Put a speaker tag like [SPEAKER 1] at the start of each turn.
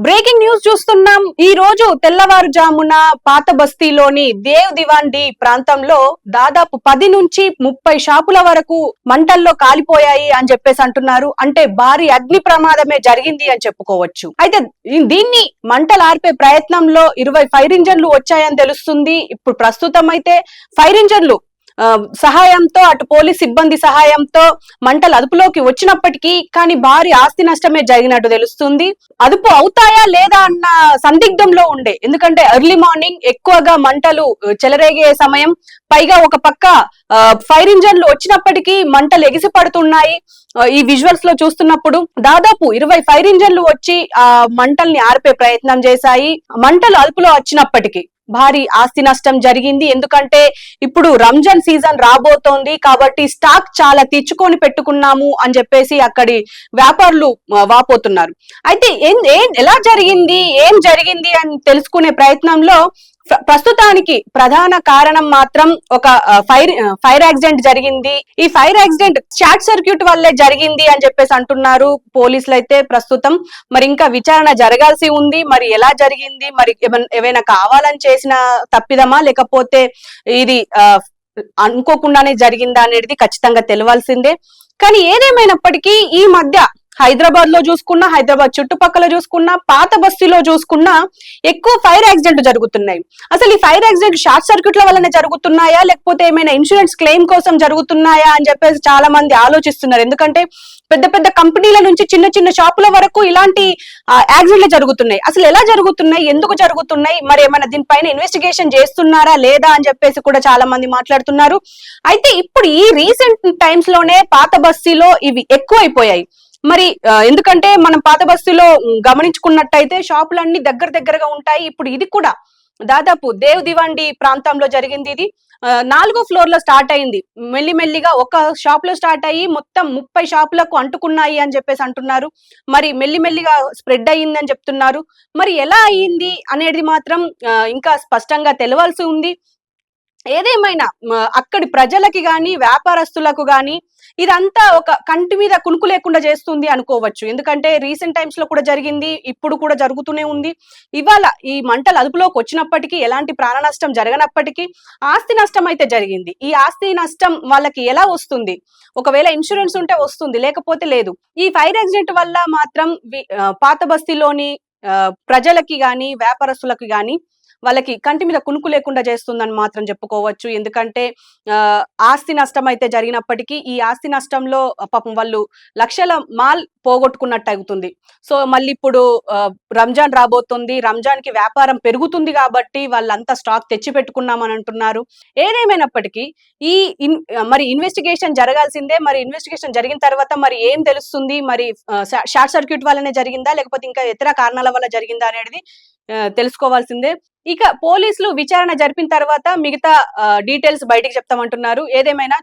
[SPEAKER 1] Breaking news చూస్తున్నాం. ఈ రోజు తెల్లవారుజామున పాత బస్తీలోని దేవ్ దివాండి ప్రాంతంలో దాదాపు 10 నుంచి 30 షాపుల వరకు మంటల్లో కాలిపోయాయి అని చెప్పేసి అంటున్నారు. అంటే భారీ అగ్ని ప్రమాదమే జరిగింది అని చెప్పుకోవచ్చు. అయితే దీన్ని మంటలు ఆర్పే ప్రయత్నంలో 20 ఫైర్ ఇంజన్లు వచ్చాయని తెలుస్తుంది. ఇప్పుడు ప్రస్తుతం అయితే ఫైర్ ఇంజన్లు సహాయంతో అటు పోలీస్ సిబ్బంది సహాయంతో మంటలు అదుపులోకి వచ్చినప్పటికీ కానీ భారీ ఆస్తి నష్టమే జరిగినట్టు తెలుస్తుంది. అదుపు అవుతాయా లేదా అన్న సందిగ్ధంలో ఉండే, ఎందుకంటే ఎర్లీ మార్నింగ్ ఎక్కువగా మంటలు చెలరేగే సమయం, పైగా ఒక పక్క ఫైర్ ఇంజన్లు వచ్చినప్పటికీ మంటలు ఎగిసి పడుతున్నాయి. ఈ విజువల్స్ లో చూస్తున్నప్పుడు దాదాపు 20 ఫైర్ ఇంజన్లు వచ్చి ఆ మంటల్ని ఆర్పే ప్రయత్నం చేశాయి. మంటలు అదుపులో వచ్చినప్పటికీ భారీ ఆస్తి నష్టం జరిగింది. ఎందుకంటే ఇప్పుడు రంజాన్ సీజన్ రాబోతోంది కాబట్టి స్టాక్ చాలా తెచ్చుకొని పెట్టుకున్నాము అని చెప్పేసి అక్కడి వ్యాపారులు వాపోతున్నారు. అయితే ఎలా జరిగింది, ఏం జరిగింది అని తెలుసుకునే ప్రయత్నంలో ప్రస్తుతానికి ప్రధాన కారణం మాత్రం ఒక ఫైర్ యాక్సిడెంట్ జరిగింది. ఈ ఫైర్ యాక్సిడెంట్ షార్ట్ సర్క్యూట్ వల్లే జరిగింది అని చెప్పేసి అంటున్నారు పోలీసులు అయితే ప్రస్తుతం. మరి ఇంకా విచారణ జరగాల్సి ఉంది. మరి ఎలా జరిగింది, మరి ఏమైనా కావాలని చేసిన తప్పిదమా లేకపోతే ఇది అనుకోకుండానే జరిగిందా అనేది ఖచ్చితంగా తెలవాల్సిందే. కానీ ఏదేమైనప్పటికీ ఈ మధ్య హైదరాబాద్ లో చూసుకున్నా, హైదరాబాద్ చుట్టుపక్కల చూసుకున్నా, పాత బస్తీలో చూసుకున్నా ఎక్కువ ఫైర్ యాక్సిడెంట్ జరుగుతున్నాయి. అసలు ఈ ఫైర్ యాక్సిడెంట్ షార్ట్ సర్క్యూట్ల వల్లనే జరుగుతున్నాయా లేకపోతే ఏమైనా ఇన్సూరెన్స్ క్లెయిమ్ కోసం జరుగుతున్నాయా అని చెప్పేసి చాలా మంది ఆలోచిస్తున్నారు. ఎందుకంటే పెద్ద పెద్ద కంపెనీల నుంచి చిన్న చిన్న షాపుల వరకు ఇలాంటి యాక్సిడెంట్లు జరుగుతున్నాయి. అసలు ఎలా జరుగుతున్నాయి, ఎందుకు జరుగుతున్నాయి, మరి ఏమైనా దీనిపైన ఇన్వెస్టిగేషన్ చేస్తున్నారా లేదా అని చెప్పేసి కూడా చాలా మంది మాట్లాడుతున్నారు. అయితే ఇప్పుడు ఈ రీసెంట్ టైమ్స్ లోనే పాత బస్తీలో ఇవి ఎక్కువైపోయాయి. మరి ఎందుకంటే మనం పాత బస్తీలో గమనించుకున్నట్టయితే షాపులన్నీ దగ్గరగా ఉంటాయి. ఇప్పుడు ఇది కూడా దాదాపు దేవ్ దివాండి ప్రాంతంలో జరిగింది. ఇది 4వ ఫ్లోర్ లో స్టార్ట్ అయింది. మెల్లిమెల్లిగా ఒక షాప్ లో స్టార్ట్ అయ్యి మొత్తం 30 షాపులకు అంటుకున్నాయి అని చెప్పేసి అంటున్నారు. మరి మెల్లిమెల్లిగా స్ప్రెడ్ అయ్యిందని చెప్తున్నారు. మరి ఎలా అయ్యింది అనేది మాత్రం ఇంకా స్పష్టంగా తెలవాల్సి ఉంది. ఏదేమైనా అక్కడి ప్రజలకి గాని వ్యాపారస్తులకు గాని ఇదంతా ఒక కంటి మీద కునుకు లేకుండా చేస్తుంది అనుకోవచ్చు. ఎందుకంటే రీసెంట్ టైమ్స్ లో కూడా జరిగింది, ఇప్పుడు కూడా జరుగుతూనే ఉంది. ఇవాళ ఈ మంటలు అదుపులోకి వచ్చినప్పటికీ ఎలాంటి ప్రాణ నష్టం జరగనప్పటికీ ఆస్తి నష్టం అయితే జరిగింది. ఈ ఆస్తి నష్టం వాళ్ళకి ఎలా వస్తుంది? ఒకవేళ ఇన్సూరెన్స్ ఉంటే వస్తుంది, లేకపోతే లేదు. ఈ ఫైర్ యాక్సిడెంట్ వల్ల మాత్రం పాత బస్తీలోని ప్రజలకి గాని వ్యాపారస్తులకు గాని వాళ్ళకి కంటి మీద కునుకు లేకుండా చేస్తుందని మాత్రం చెప్పుకోవచ్చు. ఎందుకంటే ఆస్తి నష్టం అయితే జరిగినప్పటికీ ఈ ఆస్తి నష్టంలో పాపం వాళ్ళు లక్షల మాల్ పోగొట్టుకున్నట్టు అవుతుంది. సో మళ్ళీ ఇప్పుడు రంజాన్ రాబోతుంది, రంజాన్ కి వ్యాపారం పెరుగుతుంది కాబట్టి వాళ్ళంతా స్టాక్ తెచ్చి పెట్టుకున్నామని అంటున్నారు. ఏదేమైనప్పటికీ ఈ మరి ఇన్వెస్టిగేషన్ జరగాల్సిందే. మరి ఇన్వెస్టిగేషన్ జరిగిన తర్వాత మరి ఏం తెలుస్తుంది, మరి షార్ట్ సర్క్యూట్ వల్లనే జరిగిందా లేకపోతే ఇంకా ఇతర కారణాల వల్ల జరిగిందా అనేది తెలుసుకోవాల్సిందే. ఇక పోలీసులు విచారణ జరిపిన తర్వాత మిగతా డీటెయిల్స్ బయటికి చెప్తామంటున్నారు. ఏదేమైనా